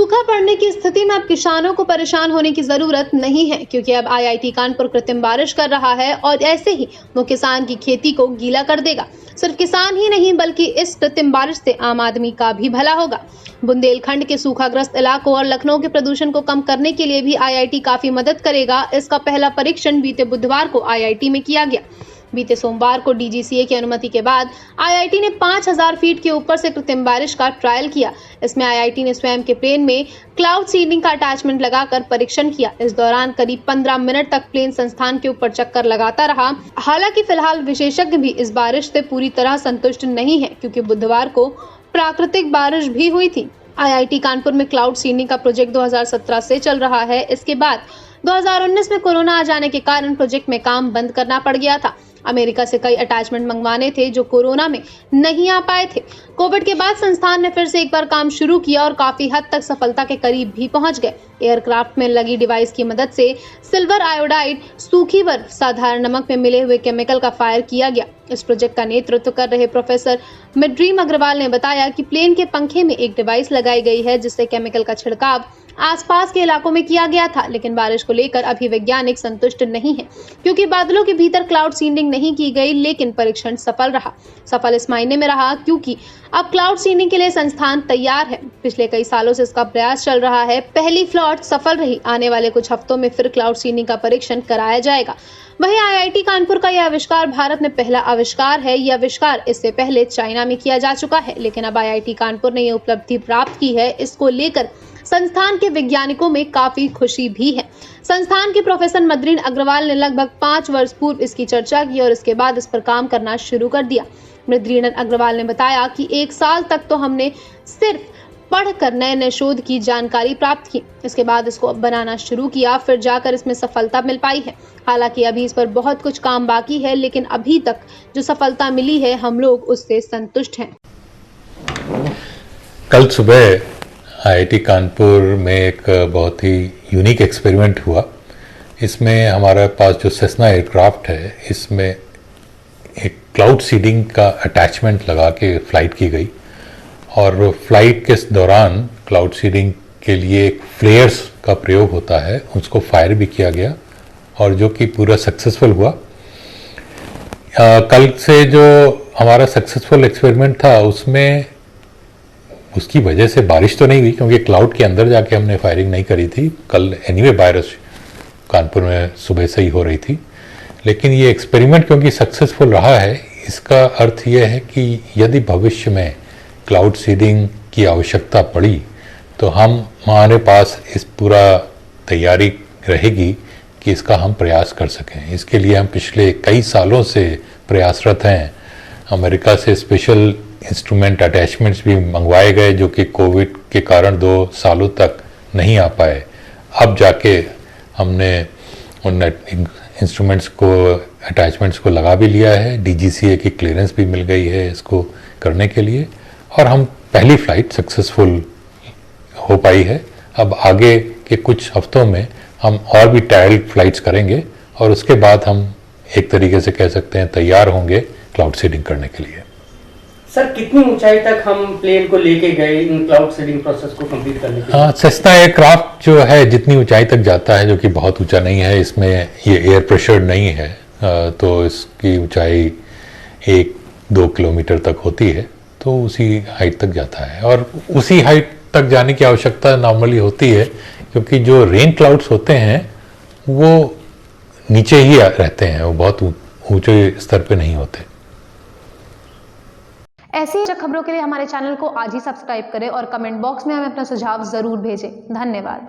सूखा पड़ने की स्थिति में अब किसानों को परेशान होने की जरूरत नहीं है, क्योंकि अब आईआईटी कानपुर कृत्रिम बारिश कर रहा है और ऐसे ही वो किसान की खेती को गीला कर देगा। सिर्फ किसान ही नहीं बल्कि इस कृत्रिम बारिश से आम आदमी का भी भला होगा। बुंदेलखंड के सूखाग्रस्त इलाकों और लखनऊ के प्रदूषण को कम करने के लिए भी आईआईटी काफी मदद करेगा। इसका पहला परीक्षण बीते बुधवार को आईआईटी में किया गया। बीते सोमवार को डीजीसीए की अनुमति के बाद आईआईटी ने 5000 फीट के ऊपर से कृत्रिम बारिश का ट्रायल किया। इसमें आईआईटी ने स्वयं के प्लेन में क्लाउड सीडिंग का अटैचमेंट लगाकर परीक्षण किया। इस दौरान करीब 15 मिनट तक प्लेन संस्थान के ऊपर चक्कर लगाता रहा। हालांकि फिलहाल विशेषज्ञ भी इस बारिश से पूरी तरह संतुष्ट नहीं है, क्योंकि बुधवार को प्राकृतिक बारिश भी हुई थी। आईआईटी कानपुर में क्लाउड सीडिंग का प्रोजेक्ट 2017 से चल रहा है। इसके बाद 2019 में कोरोना आ जाने के कारण प्रोजेक्ट में काम बंद करना पड़ गया था। अमेरिका से कई अटैचमेंट मंगवाने थे जो कोरोना में नहीं आ पाए थे। कोविड के बाद संस्थान ने फिर से एक बार काम शुरू किया और काफी हद तक सफलता के करीब भी पहुंच गए। एयरक्राफ्ट में लगी डिवाइस की मदद से सिल्वर आयोडाइड, सूखी व साधारण नमक में मिले हुए केमिकल का फायर किया गया। इस प्रोजेक्ट का नेतृत्व कर रहे प्रोफेसर मृद्रीम अग्रवाल ने बताया कि प्लेन के पंखे में एक डिवाइस लगाई गई है जिससे केमिकल का छिड़काव आसपास के इलाकों में किया गया था। लेकिन बारिश को लेकर अभी वैज्ञानिक संतुष्ट नहीं है, क्योंकि बादलों के भीतर क्लाउड सीडिंग नहीं की गई। लेकिन परीक्षण सफल रहा। सफल इस मायने में रहा क्योंकि अब क्लाउड सीडिंग के लिए संस्थान तैयार है। पिछले कई सालों से इसका प्रयास चल रहा है। पहली फ्लॉट सफल रही। आने वाले कुछ हफ्तों में फिर क्लाउड सीडिंग का परीक्षण कराया जाएगा। वहीं आईआईटी कानपुर का यह आविष्कार भारत में पहला आविष्कार है। यह आविष्कार इससे पहले चाइना में किया जा चुका है, लेकिन अब आईआईटी कानपुर ने यह उपलब्धि प्राप्त की है। इसको लेकर संस्थान के वैज्ञानिकों में काफी खुशी भी है। संस्थान के प्रोफेसर मृद्रीम अग्रवाल ने लगभग 5 वर्ष पूर्व इसकी चर्चा की और इसके बाद इस पर काम करना शुरू कर दिया। मृद्रीम अग्रवाल ने बताया कि 1 साल तक तो हमने सिर्फ पढ़कर नए शोध की जानकारी प्राप्त की। इसके बाद इसको बनाना शुरू किया, फिर जाकर इसमें सफलता मिल पाई है। हालांकि अभी इस पर बहुत कुछ काम बाकी है, लेकिन अभी तक जो सफलता मिली है हम लोग उससे संतुष्ट हैं। कल सुबह आईआईटी कानपुर में एक बहुत ही यूनिक एक्सपेरिमेंट हुआ। इसमें हमारे पास जो सेस्ना एयरक्राफ्ट है, इसमें एक क्लाउड सीडिंग का अटैचमेंट लगा के फ्लाइट की गई और फ्लाइट के दौरान क्लाउड सीडिंग के लिए एक फ्लेयर्स का प्रयोग होता है, उसको फायर भी किया गया और जो कि पूरा सक्सेसफुल हुआ। कल से जो हमारा सक्सेसफुल एक्सपेरिमेंट था उसमें उसकी वजह से बारिश तो नहीं हुई, क्योंकि क्लाउड के अंदर जाके हमने फायरिंग नहीं करी थी। कल एनीवे बारिश कानपुर में सुबह से ही हो रही थी, लेकिन ये एक्सपेरिमेंट क्योंकि सक्सेसफुल रहा है, इसका अर्थ ये है कि यदि भविष्य में क्लाउड सीडिंग की आवश्यकता पड़ी तो हमारे पास इस पूरा तैयारी रहेगी कि इसका हम प्रयास कर सकें। इसके लिए हम पिछले कई सालों से प्रयासरत हैं। अमेरिका से स्पेशल इंस्ट्रूमेंट अटैचमेंट्स भी मंगवाए गए जो कि कोविड के कारण 2 सालों तक नहीं आ पाए। अब जाके हमने उन इंस्ट्रूमेंट्स को, अटैचमेंट्स को लगा भी लिया है। डीजीसीए की क्लियरेंस भी मिल गई है इसको करने के लिए और हम पहली फ्लाइट सक्सेसफुल हो पाई है। अब आगे के कुछ हफ्तों में हम और भी ट्रायल फ्लाइट्स करेंगे और उसके बाद हम एक तरीके से कह सकते हैं तैयार होंगे क्लाउड सीडिंग करने के लिए। सर, कितनी ऊंचाई तक हम प्लेन को लेके गए इन क्लाउड सीडिंग प्रोसेस को कंप्लीट करने के लिए? सेस्ना एयरक्राफ्ट जो है जितनी ऊंचाई तक जाता है, जो कि बहुत ऊंचा नहीं है, इसमें ये एयर प्रेशर नहीं है, तो इसकी ऊंचाई 1-2 किलोमीटर तक होती है, तो उसी हाइट तक जाता है। और उसी हाइट तक जाने की आवश्यकता नॉर्मली होती है, क्योंकि जो रेन क्लाउड्स होते हैं वो नीचे ही रहते हैं, वो बहुत ऊंचे स्तर पे नहीं होते। ऐसी खबरों के लिए हमारे चैनल को आज ही सब्सक्राइब करें और कमेंट बॉक्स में हमें अपना सुझाव जरूर भेजें। धन्यवाद।